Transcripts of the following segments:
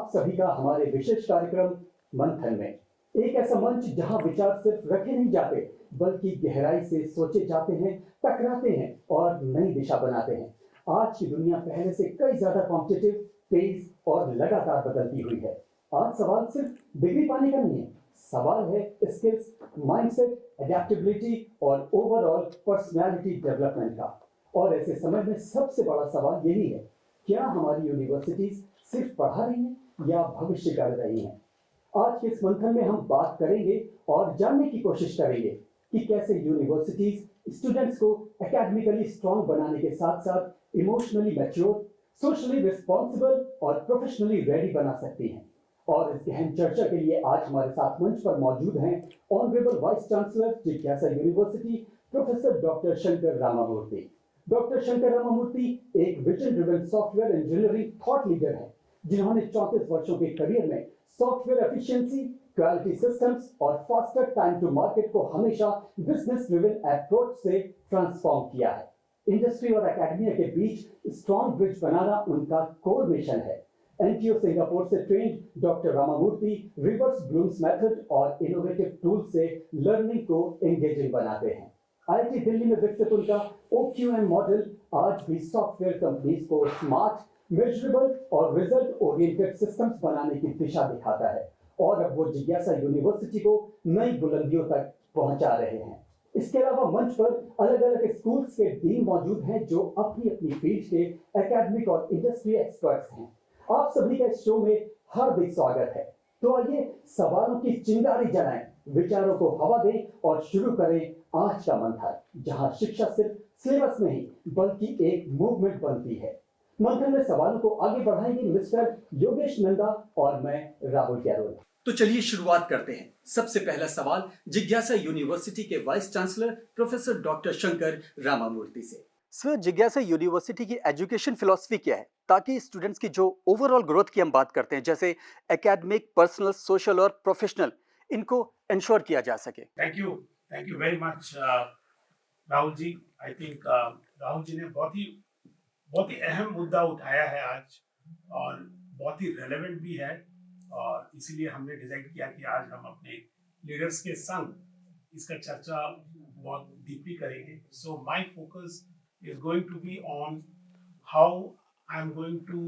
आप सभी का हमारे विशेष कार्यक्रम मंथन में। एक ऐसा मंच जहां विचार सिर्फ रखे नहीं जाते बल्कि गहराई से सोचे जाते हैं, टकराते हैं और नई दिशा बनाते हैं। आज की दुनिया पहले से कई ज्यादा कॉम्पिटिटिव, तेज और लगातार बदलती हुई है। आज सवाल सिर्फ डिग्री पाने का नहीं है, सवाल है स्किल्स, माइंडसेट, एडेप्टेबिलिटी और ओवरऑल पर्सनालिटी डेवलपमेंट का। और ऐसे समय में सबसे बड़ा सवाल यही है, क्या हमारी यूनिवर्सिटीज सिर्फ पढ़ा रही हैं या भविष्य गढ़ रही हैं? आज के इस मंथन में हम बात करेंगे और जानने की कोशिश करेंगे कि कैसे यूनिवर्सिटीज स्टूडेंट्स को एकेडमिकली स्ट्रांग बनाने के साथ साथ इमोशनली मैच्योर, सोशली रिस्पॉन्सिबल और प्रोफेशनली रेडी बना सकती हैं। और इस गहन चर्चा के लिए आज हमारे साथ मंच पर मौजूद हैं ऑनरेबल वाइस चांसलर जिज्ञासा university professor doctor Shankar Ramamurthy. Doctor Shankar Ramamurthy एक vision driven software engineering thought leader हैं, जिन्होंने 34 वर्षों के करियर में सॉफ्टवेयर एफिशिएंसी, क्वालिटी सिस्टम्स और फास्टर टाइम टू मार्केट को हमेशा बिजनेस ड्रिवन अप्रोच से ट्रांसफॉर्म किया है। इंडस्ट्री और एकेडमिया के बीच स्ट्रॉन्ग ब्रिज बनाना उनका कोर मिशन है। एनटीयू सिंगापुर से trained doctor Ramamurthy reverse Bloom's method और इनोवेटिव टूल से लर्निंग को एंगेजिंग बनाते हैं। आईआईटी दिल्ली में विकसित उनका OQM मॉडल आज भी सॉफ्टवेयर कंपनीज को स्मार्ट, मेजरेबल और रिजल्ट ओरिएंटेड सिस्टम्स बनाने की दिशा दिखाता है। और अब वो जिज्ञासा यूनिवर्सिटी को नई बुलंदियों तक पहुंचा रहे हैं। इसके अलावा मंच पर अलग अलग स्कूल्स के डीन मौजूद हैं जो अपनी अपनी फील्ड के एकेडमिक और इंडस्ट्री एक्सपर्ट्स हैं। आप सभी का इस शो में हार्दिक स्वागत है। तो आइए सवालों की चिंगारी जलाएं, विचारों को हवा दें और शुरू करें आज का मंथन, जहां शिक्षा सिर्फ सिलेबस नहीं बल्कि एक मूवमेंट बनती है। मंथन में सवालों को आगे बढ़ाएंगे मिस्टर योगेश नंदा और मैं राहुल कैरोल। तो चलिए शुरुआत करते हैं। सबसे पहला सवाल जिज्ञासा यूनिवर्सिटी के vice chancellor professor doctor Shankar Ramamurthy से। सर, जिज्ञासा यूनिवर्सिटी की एजुकेशन फिलॉसफी क्या है, ताकि स्टूडेंट्स की जो ओवरऑल ग्रोथ की हम बात करते हैं, जैसे एकेडमिक, पर्सनल, सोशल और प्रोफेशनल, इनको इंश्योर किया जा सके? Thank you very much Rahul ji. I think Rahul ji ने बहुत ही अहम मुद्दा उठाया है आज, और बहुत ही रेलेवेंट भी है, और इसीलिए हमने डिसाइड किया कि आज हम अपने लीडर्स के संग इसका चर्चा बहुत डीपली करेंगे। So my focus is going to be on how I'm going to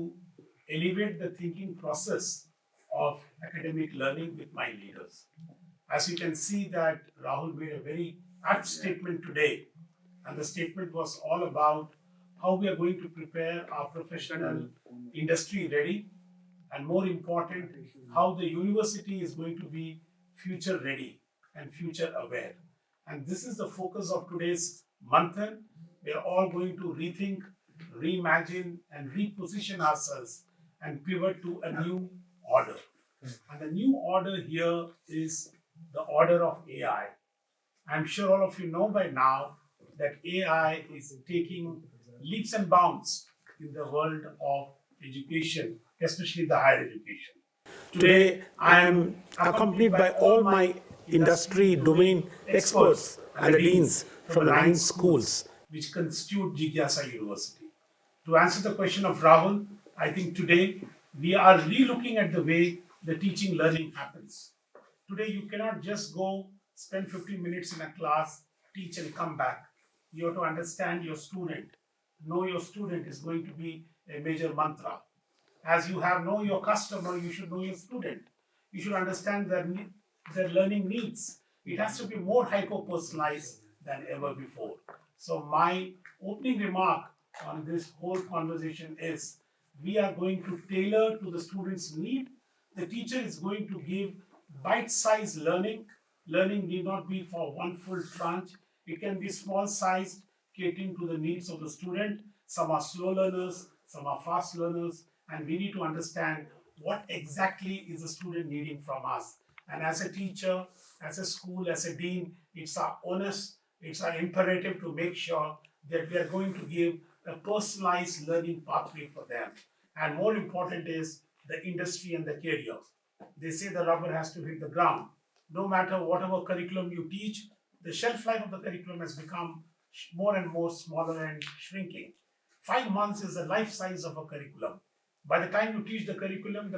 elevate the thinking process of academic learning with my leaders. As you can see that Rahul made a very apt statement today, and the statement was all about how we are going to prepare our professional industry ready, and more important, how the university is going to be future ready and future aware. And this is the focus of today's Manthan. We are all going to rethink, reimagine, and reposition ourselves and pivot to a new order. And the new order here is the order of AI. I'm sure all of you know by now that AI is taking leaps and bounds in the world of education, especially the higher education. Today, I am accompanied by all my industry domain experts and the deans from the 9 schools which constitute Jigyasa University. To answer the question of Rahul, I think today we are re-looking at the way the teaching learning happens. Today you cannot just go spend 15 minutes in a class, teach and come back. You have to understand your student. Know your student is going to be a major mantra. As you have know your customer, you should know your student. You should understand their learning needs. It has to be more hyper-personalized than ever before. So my opening remark on this whole conversation is, we are going to tailor to the student's need. The teacher is going to give bite-sized learning. Learning need not be for one full tranche. It can be small-sized, catering to the needs of the student. Some are slow learners, some are fast learners, and we need to understand what exactly is the student needing from us. And as a teacher, as a school, as a dean, it's our onus, it's our imperative to make sure that we are going to give a personalized learning pathway for them. And more important is the industry and the career. They say the rubber has to hit the ground. No matter whatever curriculum you teach, the shelf life of the curriculum has become more and more smaller and shrinking. 5 months is the life size of a curriculum. By the time you teach the curriculum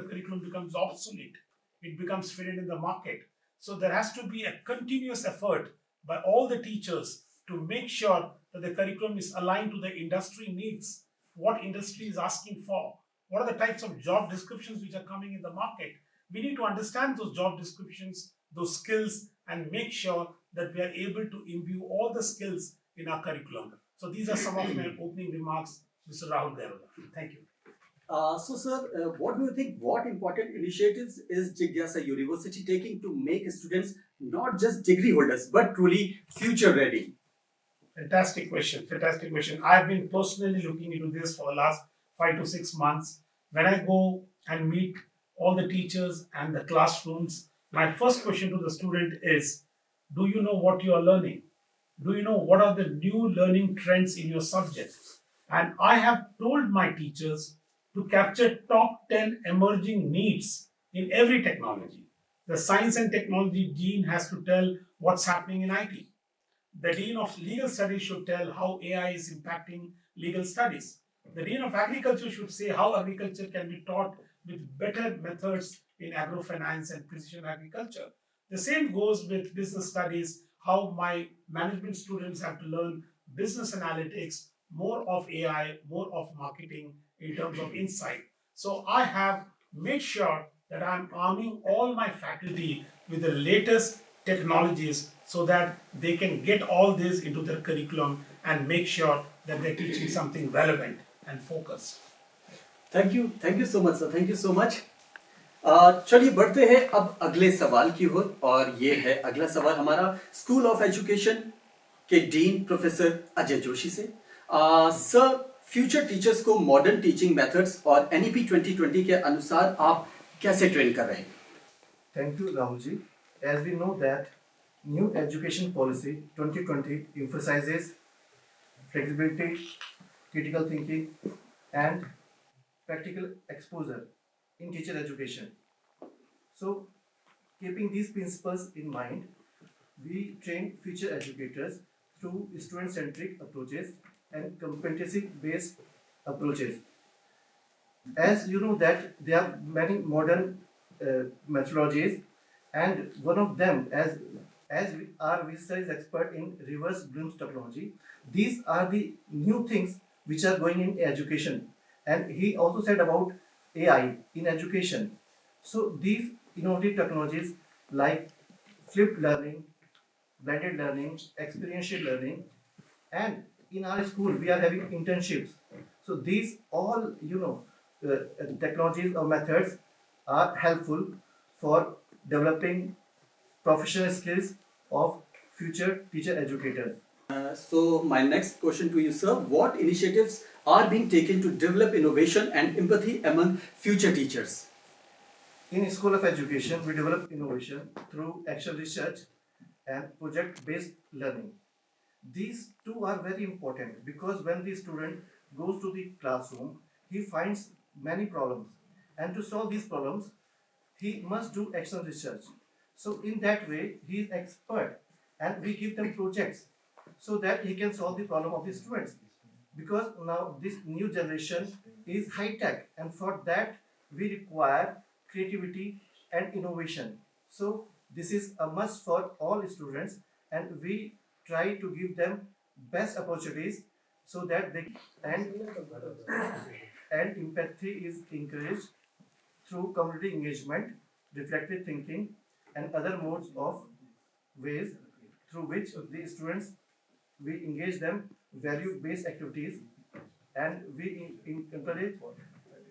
becomes obsolete. It becomes fitted in the market. So there has to be a continuous effort by all the teachers to make sure that the curriculum is aligned to the industry needs, what industry is asking for, what are the types of job descriptions which are coming in the market. We need to understand those job descriptions, those skills, and make sure that we are able to imbue all the skills in our curriculum. So these are some of my opening remarks, Mr. Rahul Dehradun. Thank you. Sir, what do you think? What important initiatives is Jigyasa University taking to make students not just degree holders but truly future ready? Fantastic question. Fantastic question. I've been personally looking into this for the last 5 to 6 months. When I go and meet all the teachers and the classrooms, my first question to the student is, do you know what you are learning? Do you know what are the new learning trends in your subject? And I have told my teachers to capture top 10 emerging needs in every technology. The science and technology dean has to tell what's happening in IT. The Dean of Legal Studies should tell how AI is impacting legal studies. The Dean of Agriculture should say how agriculture can be taught with better methods in agrofinance and precision agriculture. The same goes with business studies, how my management students have to learn business analytics, more of AI, more of marketing in terms of insight. So I have made sure that I'm arming all my faculty with the latest technologies so that they can get all this into their curriculum and make sure that they're teaching something relevant and focused. Thank you so much, sir. Thank you so much. चलिए बढ़ते हैं अब अगले सवाल की ओर, और ये है अगला सवाल हमारा स्कूल ऑफ एजुकेशन के डीन प्रोफेसर अजय जोशी से. सर, फ्यूचर टीचर्स को मॉडर्न टीचिंग मेथड्स और एनईपी 2020 के अनुसार आप कैसे ट्रेन कर रहे हैं? Thank you, Rahul ji. As we know that new education policy 2020 emphasizes flexibility, critical thinking, and practical exposure in teacher education. So, keeping these principles in mind, we train future educators through student-centric approaches and competency-based approaches. As you know that there are many modern methodologies, and one of them, our visitor is expert in reverse Bloom's technology. These are the new things which are going in education, and he also said about AI in education. So these innovative technologies like flipped learning, blended learning, experiential learning, and in our school we are having internships. So these all technologies or methods are helpful for developing professional skills of future teacher educators. So my next question to you, sir, what initiatives are being taken to develop innovation and empathy among future teachers? In School of Education, we develop innovation through action research and project-based learning. These two are very important because when the student goes to the classroom, he finds many problems, and to solve these problems, he must do action research. So in that way, he is expert, and we give them projects so that he can solve the problem of the students. Because now this new generation is high-tech, and for that we require creativity and innovation. So this is a must for all students, and we try to give them best opportunities so that they and empathy is encouraged through community engagement, reflective thinking, and other modes of ways through which the students we engage them value-based activities, and we encourage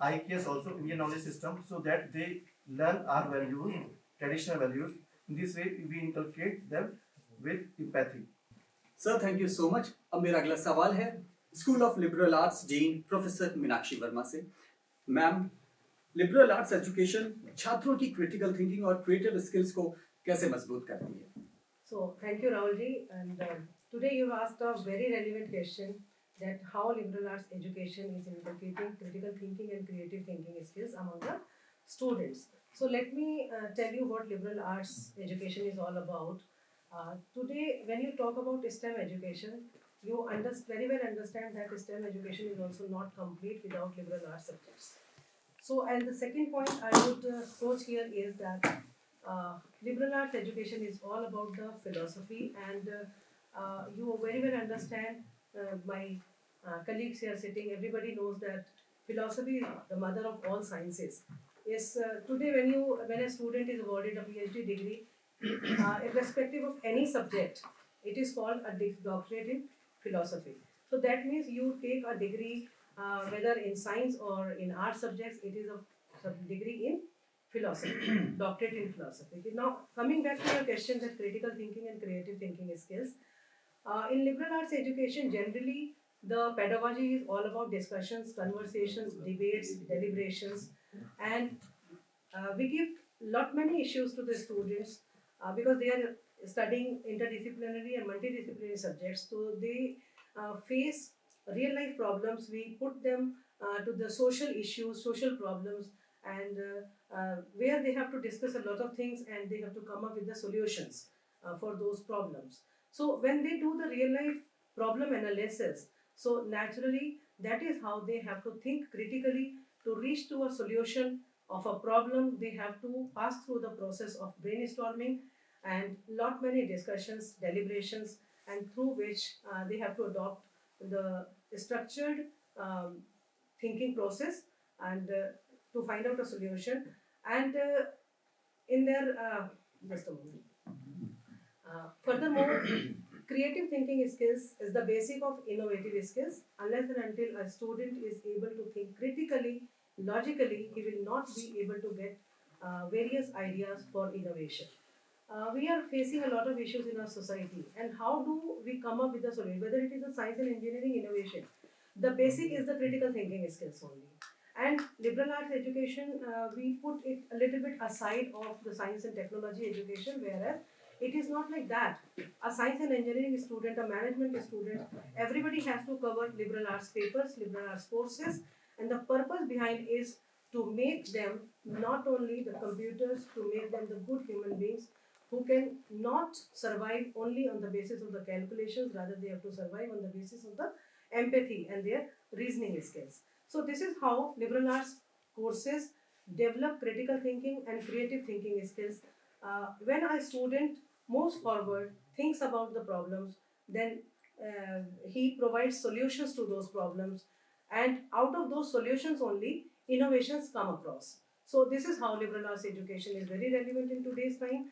IKS also, Indian Knowledge System, so that they learn our values, traditional values. In this way, we inculcate them with empathy. Sir, thank you so much. अब मेरा अगला सवाल है school of liberal arts dean professor Meenakshi Verma से. Ma'am, liberal arts education छात्रों की critical thinking और creative skills को कैसे मजबूत करती है? So, thank you, Rahul ji. And today you asked a very relevant question, that how liberal arts education is inculcating critical thinking and creative thinking skills among the students. So let me tell you what liberal arts education is all about. Today, when you talk about STEM education, you very well understand that STEM education is also not complete without liberal arts subjects. So, and the second point I would approach here is that liberal arts education is all about the philosophy, and you very well understand, my colleagues here sitting, everybody knows that philosophy is the mother of all sciences. Yes, today when a student is awarded a PhD degree, irrespective of any subject, it is called a doctorate in philosophy. So that means you take a degree, whether in science or in art subjects, it is a degree in philosophy, doctorate in philosophy. Now, coming back to your question that critical thinking and creative thinking skills, in liberal arts education, generally the pedagogy is all about discussions, conversations, debates, deliberations, and we give lot many issues to the students because they are studying interdisciplinary and multidisciplinary subjects, so they face real life problems. We put them to the social issues, social problems, and where they have to discuss a lot of things and they have to come up with the solutions for those problems. So when they do the real life problem analysis, so naturally that is how they have to think critically to reach to a solution of a problem. They have to pass through the process of brainstorming and lot many discussions, deliberations, and through which they have to adopt the structured thinking process and to find out a solution. And in their just a moment. Furthermore, creative thinking skills is the basic of innovative skills. Unless and until a student is able to think critically, logically, he will not be able to get various ideas for innovation. We are facing a lot of issues in our society, and how do we come up with a solution? Whether it is a science and engineering innovation, the basic is the critical thinking skills only. And liberal arts education, we put it a little bit aside of the science and technology education, whereas it is not like that. A science and engineering student, a management student, everybody has to cover liberal arts papers, liberal arts courses, and the purpose behind is to make them not only the computers, to make them the good human beings who can not survive only on the basis of the calculations, rather they have to survive on the basis of the empathy and their reasoning skills. So this is how liberal arts courses develop critical thinking and creative thinking skills. When a student moves forward, thinks about the problems, then he provides solutions to those problems, and out of those solutions only innovations come across. So this is how liberal arts education is very relevant in today's time.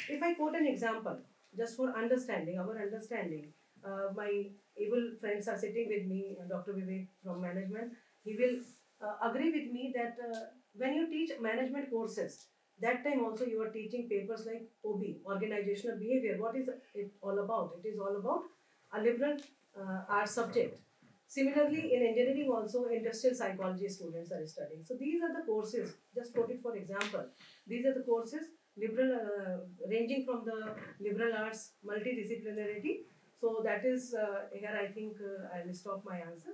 If I quote an example, just for understanding, our understanding, my able friends are sitting with me, Dr. Vivek from management, he will agree with me that when you teach management courses, that time also you are teaching papers like OB, organizational behavior. What is it all about? It is all about a liberal arts subject. Similarly, in engineering also, industrial psychology students are studying. So these are the courses, just quoted for example, these are the courses liberal ranging from the liberal arts multidisciplinarity. So that is here I think I will stop my answer.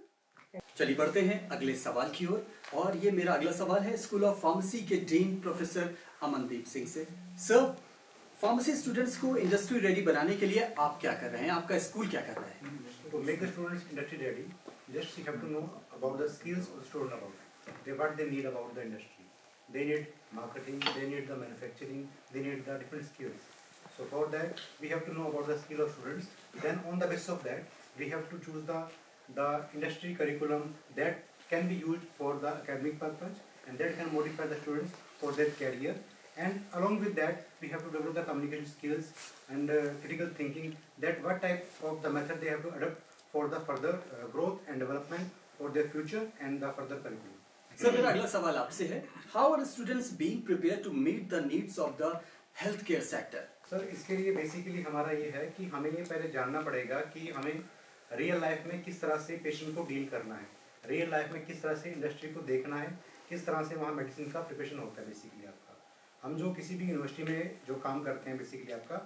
चलिए बढ़ते हैं अगले सवाल की ओर, और ये मेरा अगला सवाल है स्कूल ऑफ फार्मेसी के डीन प्रोफेसर अमनदीप सिंह से। सर, फार्मेसी स्टूडेंट्स को इंडस्ट्री रेडी बनाने के लिए आप क्या कर रहे हैं, आपका स्कूल क्या कर रहा है? To make the students industry ready, just you have to know about the skills of the student what they need about the industry. They need marketing, they need the manufacturing, they need the different skills. So for that, we have to know about the skill of students. Then on the basis of that, we have to choose the industry curriculum that can be used for the academic purpose and that can modify the students for their career. And along with that, we have to develop the communication skills and critical thinking, that what type of the method they have to adopt for the further growth and development for their future and the further curriculum. Sir, मेरा अगला सवाल आपसे है, how are students being prepared to meet the needs of the healthcare sector? Sir, इसके लिए basically हमारा ये है कि हमें ये पहले जानना पड़ेगा कि हमें रियल लाइफ में किस तरह से पेशेंट को डील करना है, रियल लाइफ में किस तरह से इंडस्ट्री को देखना है, किस तरह से वहाँ मेडिसिन का प्रिपरेशन होता है। बेसिकली आपका, हम जो किसी भी यूनिवर्सिटी में जो काम करते हैं बेसिकली आपका,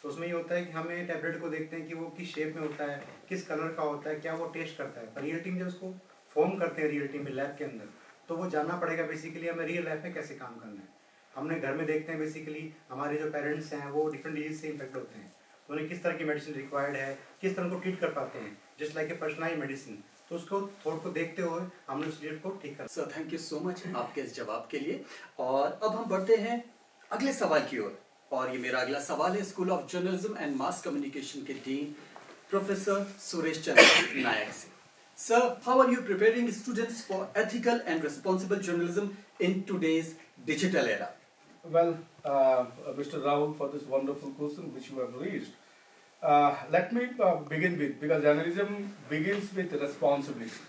तो उसमें ये होता है कि हमें टैबलेट को देखते हैं कि वो किस शेप में होता है, किस कलर का होता है, क्या वो टेस्ट करता है। पर रियलिटी में जब उसको फॉर्म करते हैं रियलिटी में लैब के अंदर, तो वो जानना पड़ेगा बेसिकली हमें रियल लाइफ में कैसे काम करना है। हमने घर में देखते हैं बेसिकली हमारे जो पेरेंट्स हैं वो डिफरेंट डिजीज से इन्फेक्ट होते हैं, तो उन्हें किस तरह की मेडिसिन रिक्वायर्ड है, किस तरह को ट्रीट कर पाते हैं, just like a personalised medicine. तो उसको थॉट को देखते हुए हमने उस डेट को ठीक कर। Sir thank you so much आपके इस जवाब के लिए। और अब हम बढ़ते हैं अगले सवाल की ओर, और ये मेरा अगला सवाल है school of journalism and mass communication के डीन प्रोफेसर सुरेश चंद्र नायक से। Sir, how are you preparing students for ethical and responsible journalism in today's digital era? Well, Mr. Rahul, for this wonderful question which you have raised, let me begin with, because journalism begins with responsibility.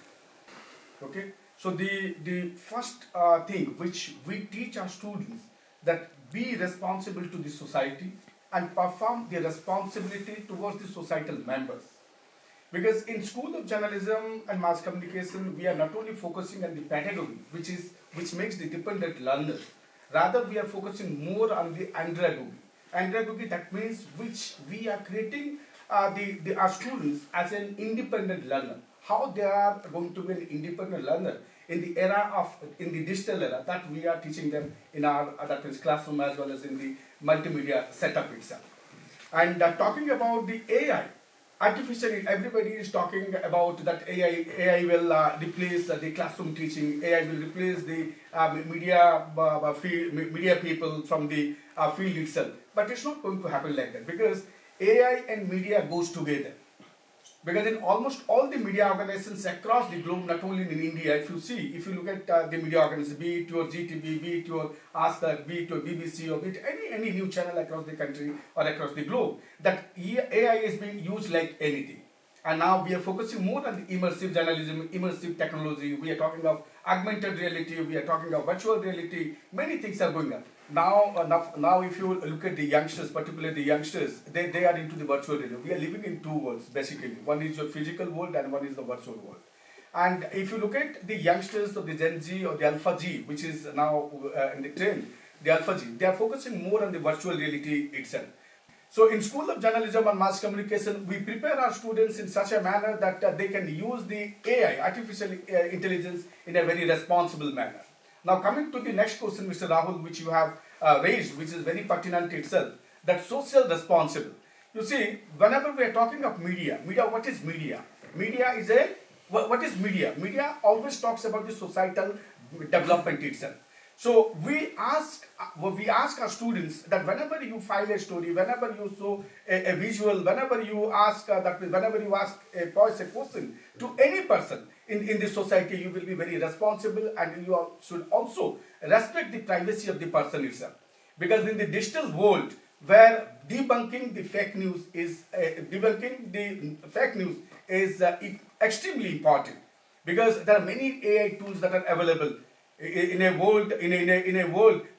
Okay, so the first thing which we teach our students, that be responsible to the society and perform the responsibility towards the societal members. Because in School of Journalism and Mass Communication, we are not only focusing on the pedagogy, which makes the dependent learners. Rather, we are focusing more on the andragogy. Andragogy, that means which we are creating our students as an independent learner. How they are going to be an independent learner in the digital era, that we are teaching them in our classroom as well as in the multimedia setup itself. And talking about the AI. Artificially, everybody is talking about that AI will replace the classroom teaching. AI will replace the media people from the field itself. But it's not going to happen like that, because AI and media goes together. Because in almost all the media organizations across the globe, not only in India, if you look at the media organizations, be it your GTV, be it your Ask Tak, be it your BBC, or be it any new channel across the country or across the globe, that AI is being used like anything. And now we are focusing more on the immersive journalism, immersive technology. We are talking of augmented reality, we are talking of virtual reality. Many things are going on. Now if you look at the youngsters, particularly the youngsters, they are into the virtual reality. We are living in two worlds basically. One is your physical world and one is the virtual world. And if you look at the youngsters of the Gen Z or the Alpha G, which is now in the trend, the Alpha G, they are focusing more on the virtual reality itself. So in School of Journalism and Mass Communication, we prepare our students in such a manner that they can use the AI, artificial intelligence, in a very responsible manner. Now coming to the next question, Mr. Rahul, which you have raised, which is very pertinent itself, that social responsible. You see, whenever we are talking of media, what is media? Media is what is media? Media always talks about the societal development itself. So we ask our students that whenever you file a story, whenever you show a visual, whenever you ask a question to any person in the society, you will be very responsible, and you should also respect the privacy of the person itself. Because in the digital world, where debunking the fake news is extremely important, because there are many AI tools that are available in a world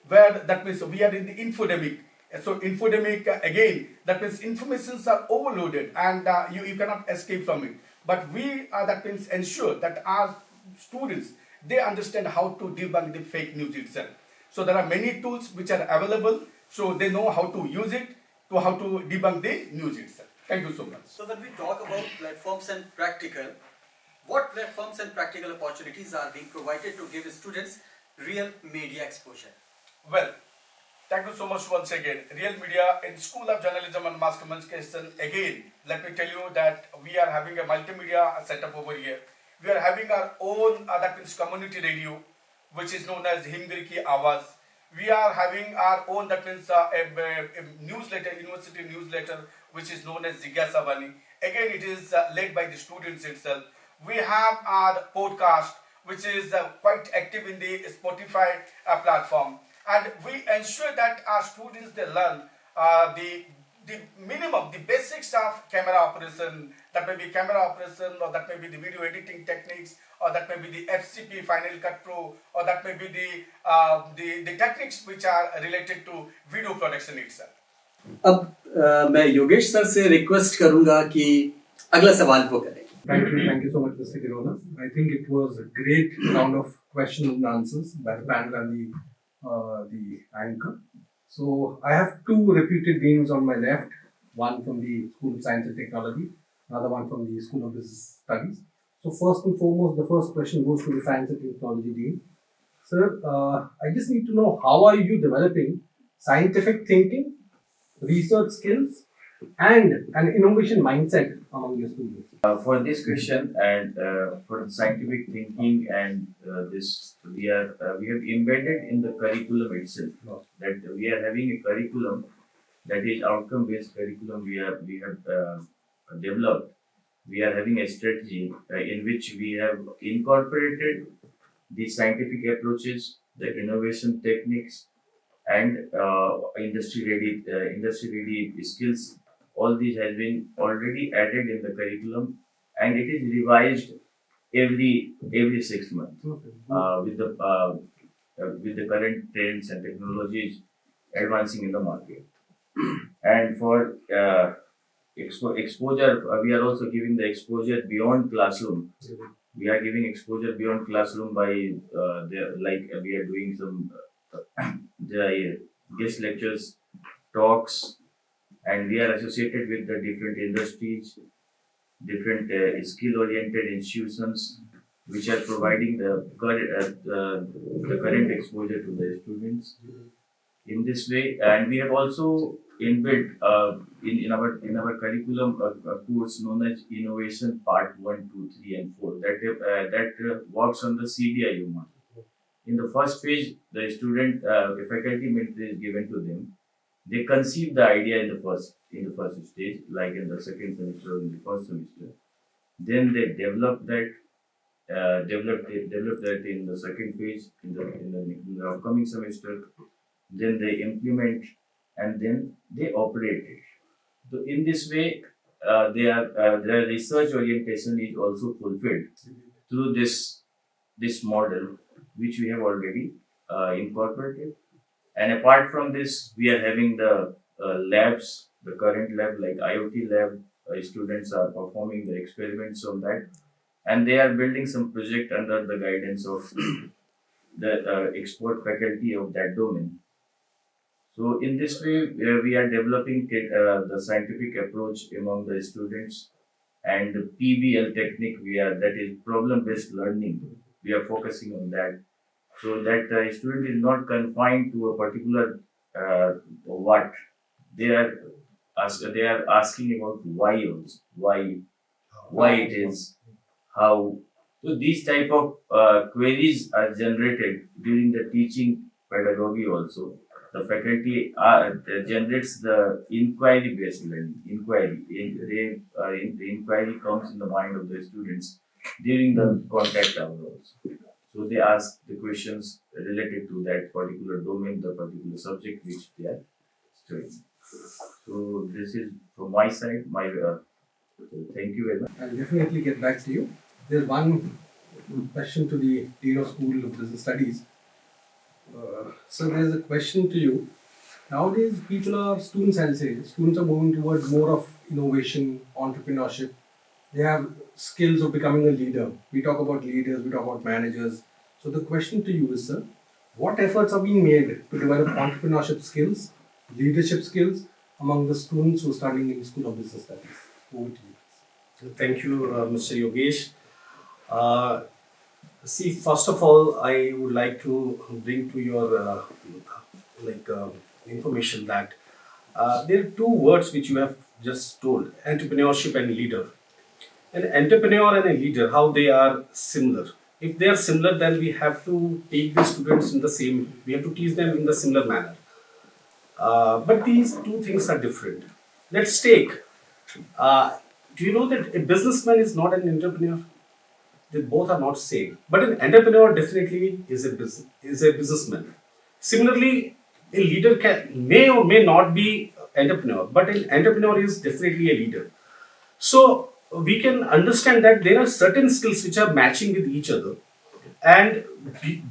where, that means we are in the infodemic. So infodemic, again, that means informations are overloaded, and you cannot escape from it. But we that means ensure that our students, they understand how to debunk the fake news itself. So there are many tools which are available, so they know how to use it, to how to debunk the news itself. Thank you so much. So when we talk about platforms and what platforms and practical opportunities are being provided to give students real media exposure? Well, thank you so much once again. Real media in School of Journalism and Mass Communication. Again, let me tell you that we are having a multimedia setup over here. We are having our own that means community radio, which is known as Himgiri Zee Awaz. We are having our own, that means a newsletter, university newsletter, which is known as Jigyasa. Again, it is led by the students itself. We have our podcast, which is quite active in the Spotify platform, and we ensure that our students, they learn the minimum, the basics of camera operation. That may be camera operation, or that may be the video editing techniques, or that may be the FCP Final Cut Pro, or that may be the techniques which are related to video production itself. अब मैं Yogesh sir से request करूंगा कि अगला सवाल वो करें. Thank you so much, Mr. Girona. I think it was a great round of questions and answers by the panel and the anchor. So I have two reputed deans on my left, one from the School of Science and Technology, another one from the School of Business Studies. So first and foremost, the first question goes to the Science and Technology Dean. Sir, I just need to know, how are you developing scientific thinking, research skills, and an innovation mindset among your students? For this question and for the scientific thinking and this we have embedded in the curriculum itself that we are having a curriculum that is outcome based curriculum we have developed. We are having a strategy in which we have incorporated the scientific approaches, the innovation techniques, and industry ready skills. All these has been already added in the curriculum, and it is revised every 6 months with the current trends and technologies advancing in the market. And for exposure, we are also giving the exposure beyond classroom. We are giving exposure beyond classroom by we are doing some the guest lectures, talks, and we are associated with the different industries, different skill-oriented institutions, which are providing the current exposure to the students in this way. And we have also inbuilt in our curriculum a course known as Innovation Part 1, 2, 3, and 4 that works on the CDIO model. In the first phase, the student, a faculty mentor is given to them. They conceive the idea in the first stage, like in the second semester or in the first semester. Then they develop that in the second phase in the upcoming semester. Then they implement and then they operate it. So in this way, their research orientation is also fulfilled through this model, which we have already incorporated. And apart from this, we are having the labs, the current lab like IoT lab. Students are performing the experiments on that, and they are building some project under the guidance of the expert faculty of that domain. So in this way, we are developing the scientific approach among the students, and the PBL technique that is problem-based learning. We are focusing on that, so that the student is not confined to a particular what they are asking about why also, why it is, how. So these type of queries are generated during the teaching pedagogy also. The faculty generates the inquiry-based learning. The inquiry comes in the mind of the students during the contact hour also. So they ask the questions related to that particular domain, the particular subject which they are studying. So this is from my side. Thank you very much. I'll definitely get back to you. There's one question to the Dean of School of Business Studies. So there's a question to you. Nowadays, students are moving towards more of innovation, entrepreneurship. They have skills of becoming a leader. We talk about leaders, we talk about managers. So the question to you is, sir, what efforts are being made to develop entrepreneurship skills, leadership skills among the students who are studying in the School of Business Studies? Over to you. Thank you, Mr. Yogesh. See, first of all, I would like to bring to your information that there are two words which you have just told: entrepreneurship and leader. An entrepreneur and a leader, how they are similar. If they are similar, then we have to take the students we have to teach them in the similar manner. But these two things are different. Let's take, do you know that a businessman is not an entrepreneur? They both are not same. But an entrepreneur definitely is a businessman. Similarly, a leader may or may not be entrepreneur, but an entrepreneur is definitely a leader. So we can understand that there are certain skills which are matching with each other, and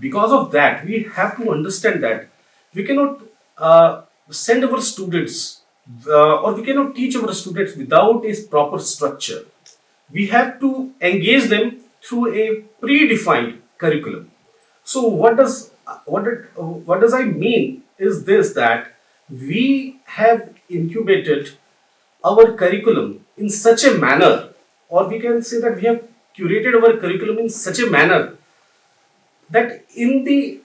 because of that, we have to understand that we cannot send our students or we cannot teach our students without a proper structure. We have to engage them through a predefined curriculum. So what does I mean is this, that we have incubated our curriculum in such a manner, or we can say that we have curated our curriculum in such a manner that in the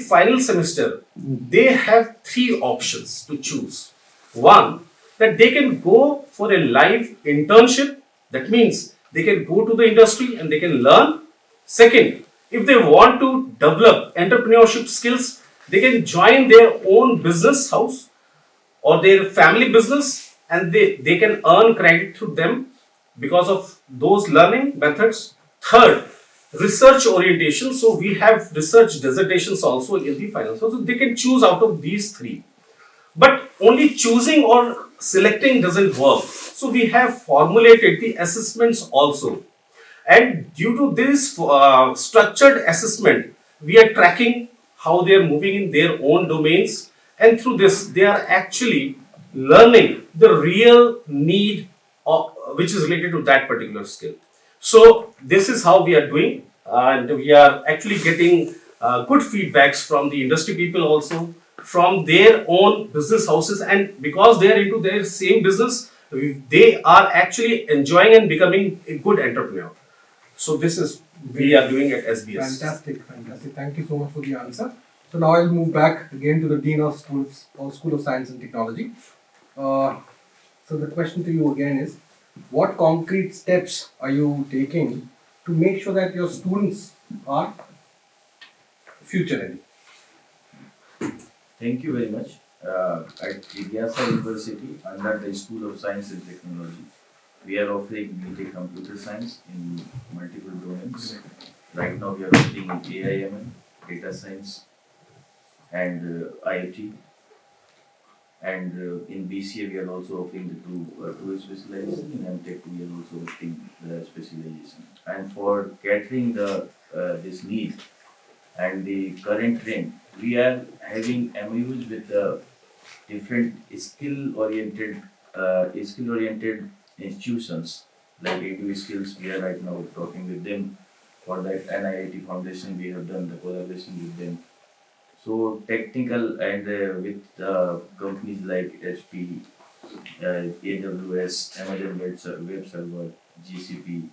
final semester they have three options to choose. One, that they can go for a live internship. That means they can go to the industry and they can learn. Second, if they want to develop entrepreneurship skills, they can join their own business house or their family business, and they can earn credit through them because of those learning methods. Third, research orientation. So we have research dissertations also in the final. So they can choose out of these three. But only choosing or selecting doesn't work. So we have formulated the assessments also. And due to this structured assessment, we are tracking how they are moving in their own domains. And through this, they are actually learning the real need of, which is related to that particular skill. So this is how we are doing. And we are actually getting good feedbacks from the industry people also, from their own business houses, and because they are into their same business, they are actually enjoying and becoming a good entrepreneur. So this is we are doing at SBS. Fantastic. Thank you so much for the answer. So now I'll move back again to the Dean of Schools or School of Science and Technology. So the question to you again is, what concrete steps are you taking to make sure that your students are future ready? Thank you very much. At Jigyasa University, under the School of Science and Technology, we are offering BTech Computer Science in multiple domains. Right now, we are offering AIML, Data Science, and IoT. And in BCA, we are also offering the two specialization. In MTech, we are also offering the specialization. And for catering the this need and the current trend, we are having MOUs with the different skill-oriented institutions like ADU Skills. We are right now talking with them. For that NIIT Foundation, we have done the collaboration with them. So technical and with companies like HP, AWS, Amazon Web Server, GCP.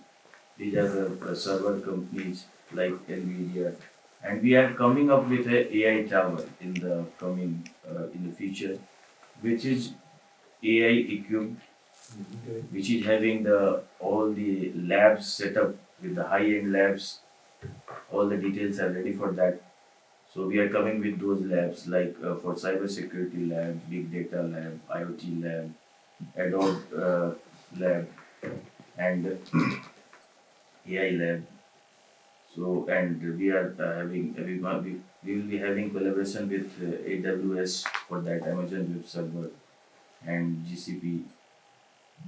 These are the server companies like NVIDIA. And we are coming up with an AI tower in the coming in the future, which is AI equipped, which is having all the labs set up with the high-end labs. All the details are ready for that. So we are coming with those labs like for cyber security lab, big data lab, IoT lab, Adobe lab, and AI lab. So, and we are we will be having collaboration with AWS for that, Amazon Web Server, and GCP,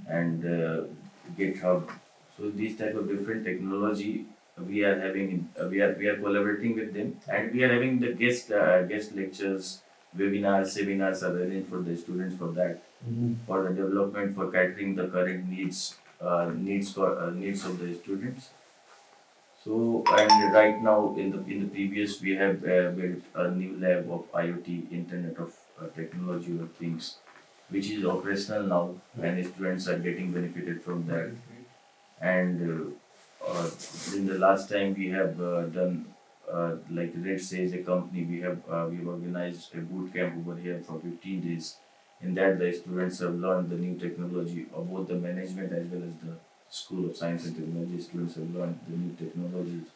and GitHub. So these type of different technology we are having. We are collaborating with them, and we are having the guest lectures, webinars, seminars are arranged for the students for that, for the development, for catering the current needs of the students. So, and right now in the previous we have built a new lab of IoT, Internet of Technology of Things, which is operational now, and students are getting benefited from that. And in the last time we have done like Red Sage, a company, we have organized a boot camp over here for 15 days. In that, the students have learned the new technology of both the management as well as the School of Science and Technology. Students have learned the new technologies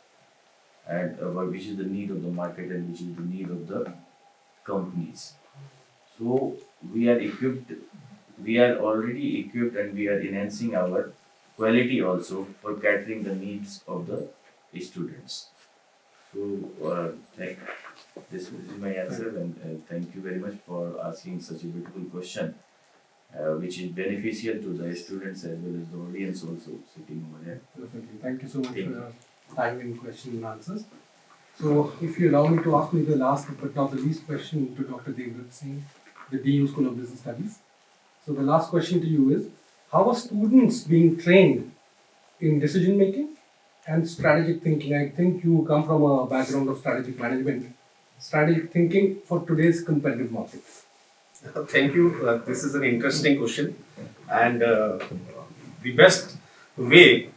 and which is the need of the market and which is the need of the companies. So we are equipped, we are already equipped, and we are enhancing our quality also for catering the needs of the students. So this is my answer, and thank you very much for asking such a beautiful question, which is beneficial to the students as well as the audience also sitting over here. Perfectly. Thank you so much for your timely question and answers. So, if you allow me to ask me the last but not the least question to Dr. Dehradun Singh, the Dean School of Business Studies. So, the last question to you is, how are students being trained in decision making and strategic thinking? I think you come from a background of strategic management. Strategic thinking for today's competitive market. Thank you. This is an interesting question, and the best way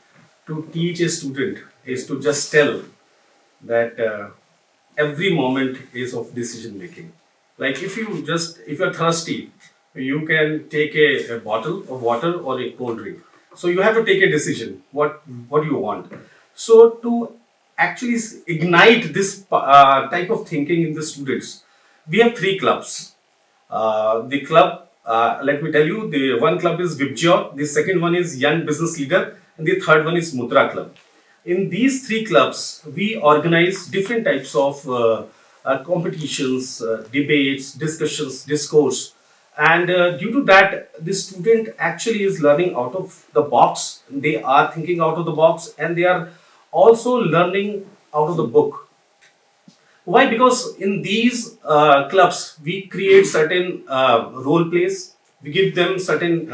to teach a student is to just tell that every moment is of decision making. Like if you're thirsty, you can take a bottle of water or a cold drink. So you have to take a decision what you want. So to actually ignite this type of thinking in the students, we have 3 clubs. The club, let me tell you, the one club is Vibjyor, the second one is Young Business Leader, and the third one is Mudra Club. In these 3 clubs, we organize different types of competitions, debates, discussions, discourse. And due to that, the student actually is learning out of the box. They are thinking out of the box, and they are also learning out of the book. Why? Because in these clubs, we create certain role plays. We give them certain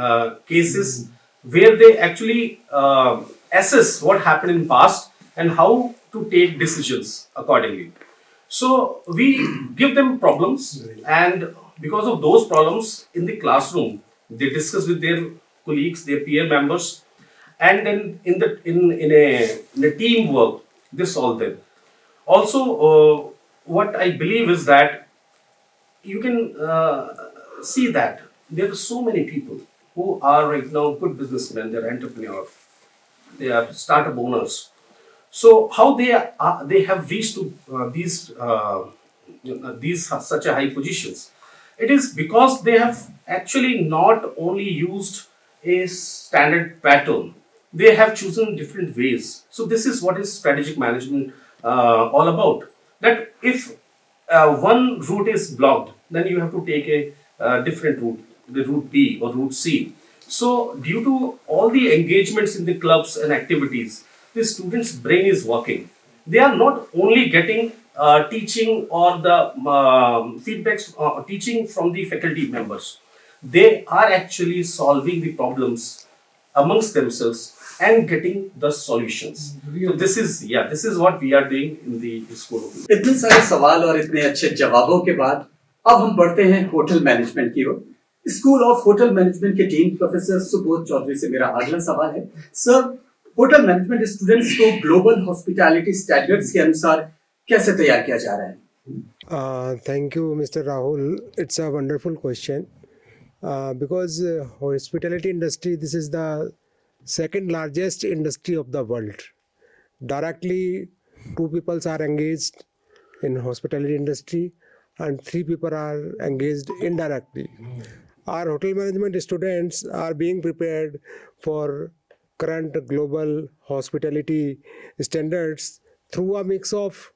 cases where they actually assess what happened in past and how to take decisions accordingly. So we give them problems, and because of those problems in the classroom, they discuss with their colleagues, their peer members, and then in a teamwork, they solve them. Also, what I believe is that you can see that there are so many people who are right now good businessmen, they're entrepreneurs, they are startup owners. So how they have reached to these such a high positions? It is because they have actually not only used a standard pattern, they have chosen different ways. So this is what is strategic management all about. That if one route is blocked, then you have to take a different route, the route B or route C. So due to all the engagements in the clubs and activities, the students' brain is working. They are not only getting teaching or the feedbacks, teaching from the faculty members. They are actually solving the problems amongst themselves and getting the solutions. So this is what we are doing in the school. इतने सारे सवाल और इतने अच्छे जवाबों के बाद अब हम बढ़ते हैं होटल मैनेजमेंट की ओर। स्कूल ऑफ होटल मैनेजमेंट के डीन प्रोफेसर सुबोध चौधरी से मेरा अगला सवाल है। सर, होटल मैनेजमेंट स्टूडेंट्स को ग्लोबल हॉस्पिटैलिटी स्टैंडर्ड्स के अनुसार कैसे तैयार किया जा रहा है? Thank you, Mr. Rahul. It's a wonderful question because hospitality industry, this is the second largest industry of the world. Directly, 2 people are engaged in hospitality industry and 3 people are engaged indirectly. Our hotel management students are being prepared for current global hospitality standards through a mix of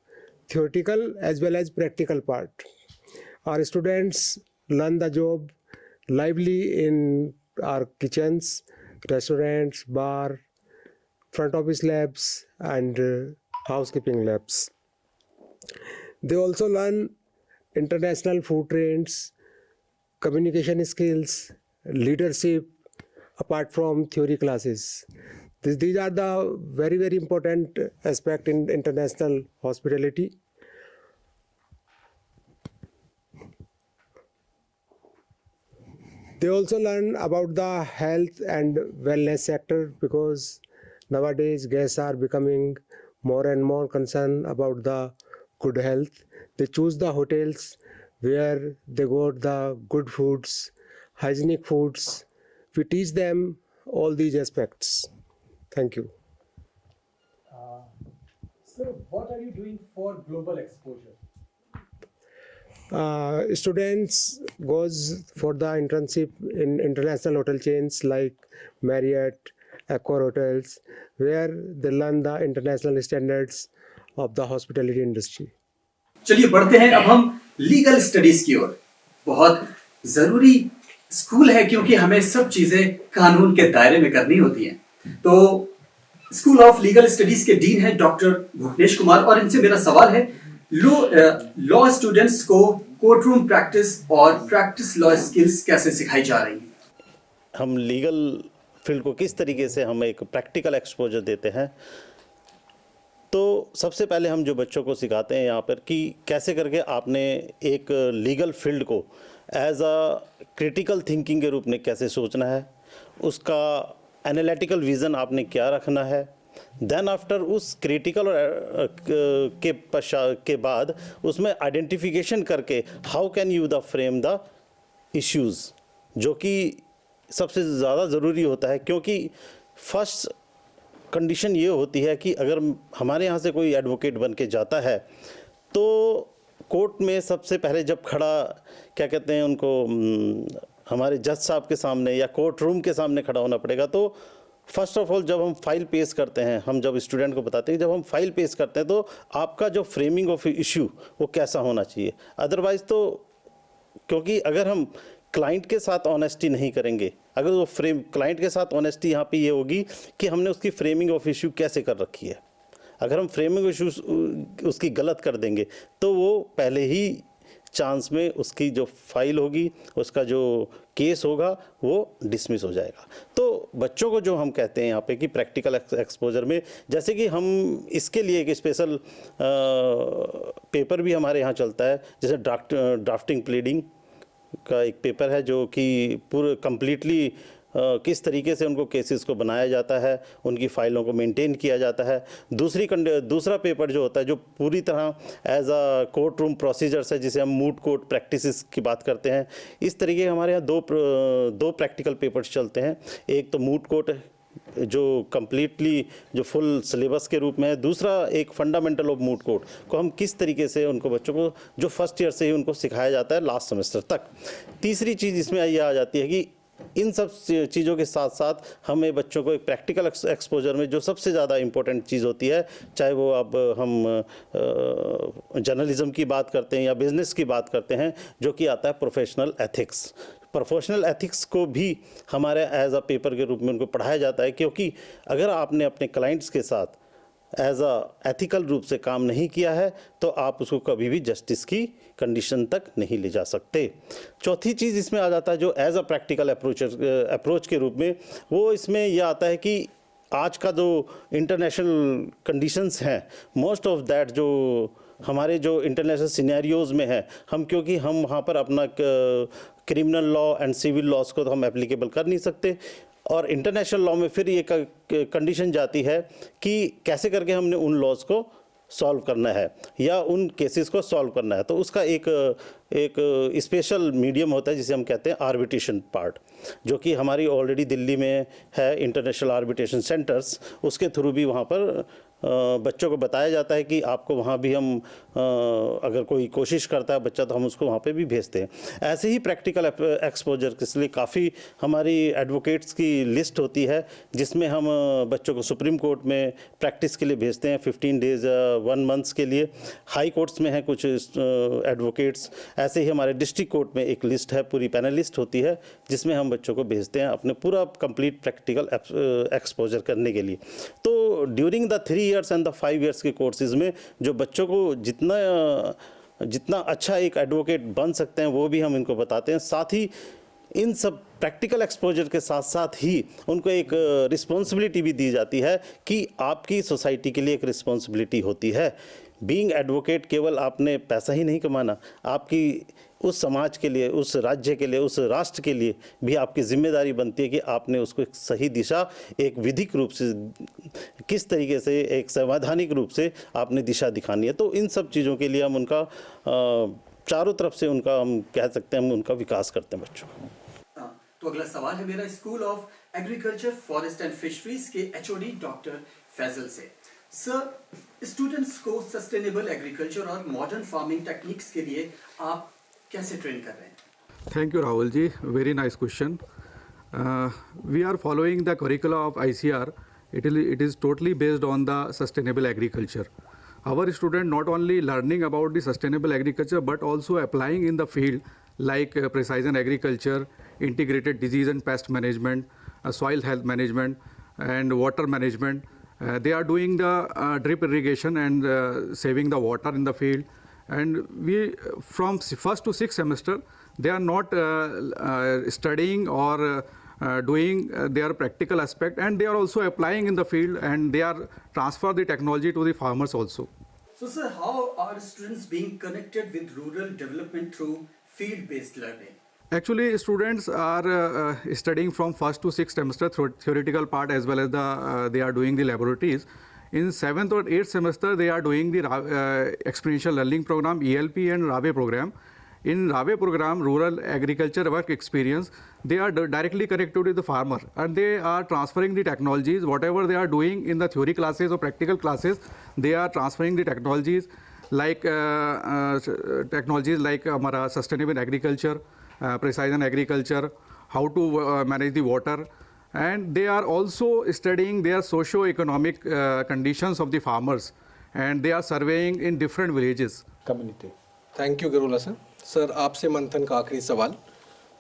theoretical as well as practical part. Our students learn the job lively in our kitchens, restaurants, bar, front office labs and housekeeping labs. They also learn international food trends, communication skills, leadership apart from theory classes. These are the very, very important aspect in international hospitality. They also learn about the health and wellness sector because nowadays guests are becoming more and more concerned about the good health. They choose the hotels where they got the good foods, hygienic foods. We teach them all these aspects. Thank you. So what are you doing for global exposure? Students goes for the internship in international hotel chains like Marriott, Accor hotels, where they learn the international standards of the hospitality industry. चलिए बढ़ते हैं अब हम legal studies की ओर। बहुत जरूरी school है क्योंकि हमें सब चीजें कानून के दायरे में करनी होती हैं। तो स्कूल ऑफ लीगल स्टडीज के डीन हैं डॉक्टर भूपेश कुमार और इनसे मेरा सवाल है, लॉ स्टूडेंट्स को कोर्ट रूम प्रैक्टिस और प्रैक्टिस लॉ स्किल्स कैसे सिखाई जा रही हैं? हम लीगल फील्ड को किस तरीके से हम एक प्रैक्टिकल एक्सपोजर देते हैं, तो सबसे पहले हम जो बच्चों को सिखाते हैं यहाँ पर कि कैसे करके आपने एक लीगल फील्ड को एज अ क्रिटिकल थिंकिंग के रूप में कैसे सोचना है, उसका एनालिटिकल विज़न आपने क्या रखना है, देन आफ्टर उस क्रिटिकल के बाद उसमें आइडेंटिफिकेशन करके how can you the frame the issues जो कि सबसे ज़्यादा ज़रूरी होता है, क्योंकि फर्स्ट कंडीशन ये होती है कि अगर हमारे यहाँ से कोई एडवोकेट बन के जाता है तो कोर्ट में सबसे पहले जब खड़ा, क्या कहते हैं उनको, हमारे जज साहब के सामने या कोर्ट रूम के सामने खड़ा होना पड़ेगा। तो फर्स्ट ऑफ ऑल जब हम फाइल पेश करते हैं, हम जब स्टूडेंट को बताते हैं, जब हम फाइल पेश करते हैं तो आपका जो फ्रेमिंग ऑफ इशू वो कैसा होना चाहिए। अदरवाइज़ तो, क्योंकि अगर हम क्लाइंट के साथ ऑनेस्टी नहीं करेंगे, अगर वो क्लाइंट के साथ ऑनेस्टी यहाँ पे ये होगी कि हमने उसकी फ्रेमिंग ऑफ इशू कैसे कर रखी है। अगर हम फ्रेमिंग इशू उसकी गलत कर देंगे तो वो पहले ही चांस में उसकी जो फाइल होगी, उसका जो केस होगा वो डिसमिस हो जाएगा। तो बच्चों को जो हम कहते हैं यहाँ पे कि प्रैक्टिकल एक्सपोजर में, जैसे कि हम इसके लिए एक स्पेशल पेपर भी हमारे यहाँ चलता है, जैसे ड्राफ्टिंग प्लीडिंग का एक पेपर है जो कि पूरे कम्प्लीटली किस तरीके से उनको केसेस को बनाया जाता है, उनकी फ़ाइलों को मेंटेन किया जाता है। दूसरा पेपर जो होता है जो पूरी तरह as a court room procedures है, जिसे हम मूट कोर्ट प्रैक्टिसेस की बात करते हैं। इस तरीके के हमारे यहाँ दो प्रैक्टिकल पेपर्स चलते हैं। एक तो मूट कोर्ट जो कम्प्लीटली जो फुल सिलेबस के रूप में है, दूसरा एक फंडामेंटल ऑफ मूट कोर्ट को हम किस तरीके से उनको बच्चों को जो फर्स्ट ईयर से ही उनको सिखाया जाता है लास्ट सेमेस्टर तक। तीसरी चीज़ इसमें ये आ जाती है कि इन सब चीज़ों के साथ साथ हमें बच्चों को एक प्रैक्टिकल एक्सपोजर में जो सबसे ज़्यादा इम्पोर्टेंट चीज़ होती है, चाहे वो अब हम जर्नलिज्म की बात करते हैं या बिज़नेस की बात करते हैं, जो कि आता है प्रोफेशनल एथिक्स। प्रोफेशनल एथिक्स को भी हमारे एज अ पेपर के रूप में उनको पढ़ाया जाता है, क्योंकि अगर आपने अपने क्लाइंट्स के साथ एज अ एथिकल रूप से काम नहीं किया है तो आप उसको कभी भी जस्टिस की कंडीशन तक नहीं ले जा सकते। चौथी चीज़ इसमें आ जाता है जो एज अ प्रैक्टिकल अप्रोच के रूप में, वो इसमें यह आता है कि आज का जो इंटरनेशनल कंडीशंस हैं, मोस्ट ऑफ दैट जो हमारे जो इंटरनेशनल सिनेरियोज़ में है, हम क्योंकि हम वहाँ पर अपना criminal law and civil laws को तो हम एप्लीकेबल कर नहीं सकते, और इंटरनेशनल लॉ में फिर ये कंडीशन जाती है कि कैसे करके हमने उन लॉज को सॉल्व करना है या उन केसेस को सॉल्व करना है। तो उसका एक स्पेशल मीडियम होता है जिसे हम कहते हैं आर्बिट्रेशन पार्ट, जो कि हमारी ऑलरेडी दिल्ली में है इंटरनेशनल आर्बिट्रेशन सेंटर्स। उसके थ्रू भी वहाँ पर बच्चों को बताया जाता है कि आपको वहाँ भी हम अगर कोई कोशिश करता है बच्चा तो हम उसको वहाँ पे भी भेजते हैं। ऐसे ही प्रैक्टिकल एक्सपोजर के लिए काफ़ी हमारी एडवोकेट्स की लिस्ट होती है, जिसमें हम बच्चों को सुप्रीम कोर्ट में प्रैक्टिस के लिए भेजते हैं 15 डेज़ 1 मंथ्स के लिए। हाई कोर्ट्स में हैं कुछ एडवोकेट्स। ऐसे ही हमारे डिस्ट्रिक्ट कोर्ट में एक लिस्ट है, पूरी पैनल लिस्ट होती है, जिसमें हम बच्चों को भेजते हैं अपने पूरा कंप्लीट प्रैक्टिकल एक्सपोजर करने के लिए। तो during the 3 years and the 5 years के कोर्सेज में जो बच्चों को जितना अच्छा एक एडवोकेट बन सकते हैं वो भी हम इनको बताते हैं। साथ ही इन सब प्रैक्टिकल एक्सपोजर के साथ साथ ही उनको एक रिस्पॉन्सिबिलिटी भी दी जाती है कि आपकी सोसाइटी के लिए एक रिस्पॉन्सिबिलिटी होती है। बीइंग एडवोकेट केवल आपने पैसा ही नहीं कमाना, आपकी उस समाज के लिए, उस राज्य के लिए, उस राष्ट्र के लिए भी आपकी जिम्मेदारी बनती है कि आपने उसको एक सही दिशा, एक विधिक रूप से, किस तरीके से, एक संवैधानिक रूप से आपने दिशा दिखानी है। तो इन सब चीज़ों के लिए हम उनका चारों तरफ से उनका, हम कह सकते हैं, हम उनका विकास करते हैं बच्चों को। तो अगला सवाल है मेरा school of agriculture, forest and fisheries के एचओडी डॉक्टर फैजल से। सर, स्टूडेंट्स को सस्टेनेबल एग्रीकल्चर और मॉडर्न फार्मिंग टेक्निक्स के लिए आप कैसे ट्रेन कर रहे हैं? Thank you, Rahul ji. Very nice question. We are following the curricula of ICR. It is totally based on the sustainable agriculture. Our students not only learning about the sustainable agriculture but also applying in the field like precision agriculture, integrated disease and pest management, soil health management, and water management. They are doing the drip irrigation and saving the water in the field. And we, from first to sixth semester, they are not studying or doing their practical aspect, and they are also applying in the field, and they are transfer the technology to the farmers also. So, sir, how are students being connected with rural development through field-based learning? Actually, students are studying from first to sixth semester theoretical part as well as they are doing the laboratories. In 7th or 8th semester, they are doing the experiential learning program, ELP and RAVE program. In Rave program, rural agriculture work experience, they are directly connected with the farmer and they are transferring the technologies, whatever they are doing in the theory classes or practical classes, they are transferring the technologies like हमारा sustainable agriculture, precision agriculture, how to manage the water, and they are also studying their socio-economic conditions of the farmers, and they are surveying in different villages. Community. Thank you Garula sir. Sir आपसे मंथन का आखिरी सवाल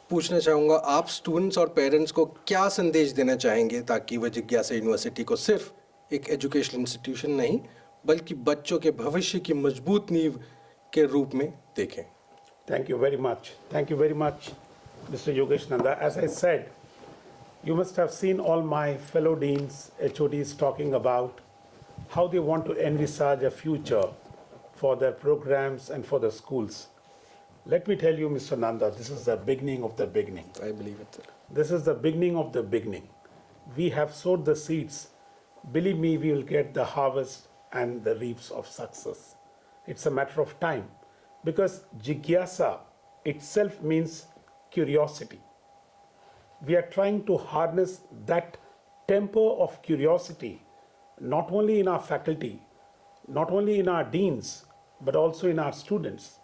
पूछना चाहूँगा, आप students और parents को क्या संदेश देना चाहेंगे ताकि वह जिज्ञासा यूनिवर्सिटी को सिर्फ एक एजुकेशनल इंस्टीट्यूशन नहीं बल्कि बच्चों के भविष्य की मजबूत नींव के रूप में देखें? Thank you very much. Thank you very much, Mr. Yogesh Nanda. As I said, you must have seen all my fellow deans, HODs talking about how they want to envisage a future for their programs and for the schools. Let me tell you, Mr. Nanda, this is the beginning of the beginning. I believe it, sir. This is the beginning of the beginning. We have sowed the seeds. Believe me, we will get the harvest and the reaps of success. It's a matter of time, because Jigyasa itself means curiosity. We are trying to harness that temper of curiosity, not only in our faculty, not only in our deans, but also in our students.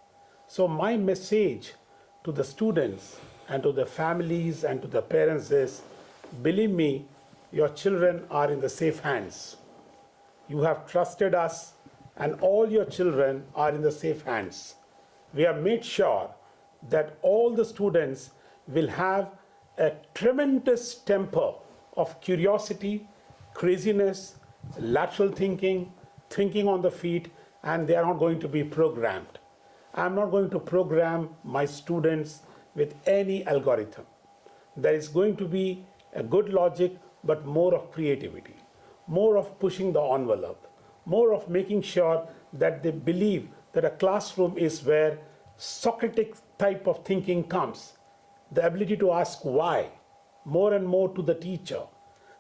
So my message to the students and to the families and to the parents is, believe me, your children are in the safe hands. You have trusted us, and all your children are in the safe hands. We have made sure that all the students will have a tremendous temper of curiosity, craziness, lateral thinking, thinking on the feet, and they are not going to be programmed. I'm not going to program my students with any algorithm. There is going to be a good logic, but more of creativity, more of pushing the envelope, more of making sure that they believe that a classroom is where Socratic type of thinking comes. The ability to ask why more and more to the teacher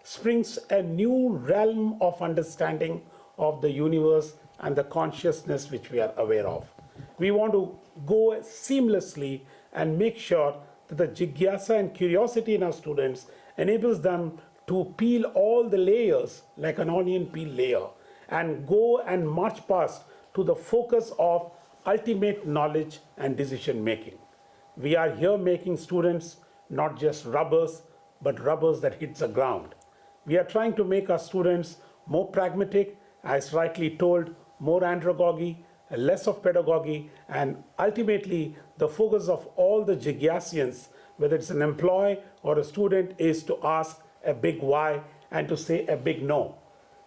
springs a new realm of understanding of the universe and the consciousness which we are aware of. We want to go seamlessly and make sure that the jigyasa and curiosity in our students enables them to peel all the layers like an onion peel layer and go and march past to the focus of ultimate knowledge and decision making. We are here making students not just rubbers, but rubbers that hit the ground. We are trying to make our students more pragmatic, as rightly told, more andragogy, less of pedagogy, and ultimately the focus of all the Jigyasians, whether it's an employee or a student, is to ask a big why and to say a big no.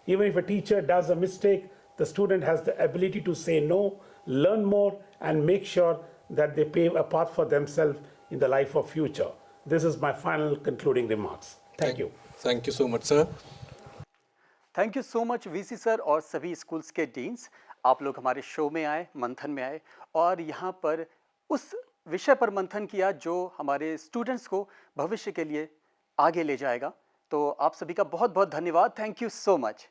Even if a teacher does a mistake, the student has the ability to say no, learn more, and make sure that they pave a path for themselves in the life of future. This is my final concluding remarks. Thank you. Thank you so much, sir. Thank you so much VC sir और सभी schools के deans. आप लोग हमारे show में आए, मंथन में आए और यहाँ पर उस विषय पर मंथन किया जो हमारे स्टूडेंट्स को भविष्य के लिए आगे ले जाएगा. तो आप सभी का बहुत बहुत धन्यवाद. Thank you so much.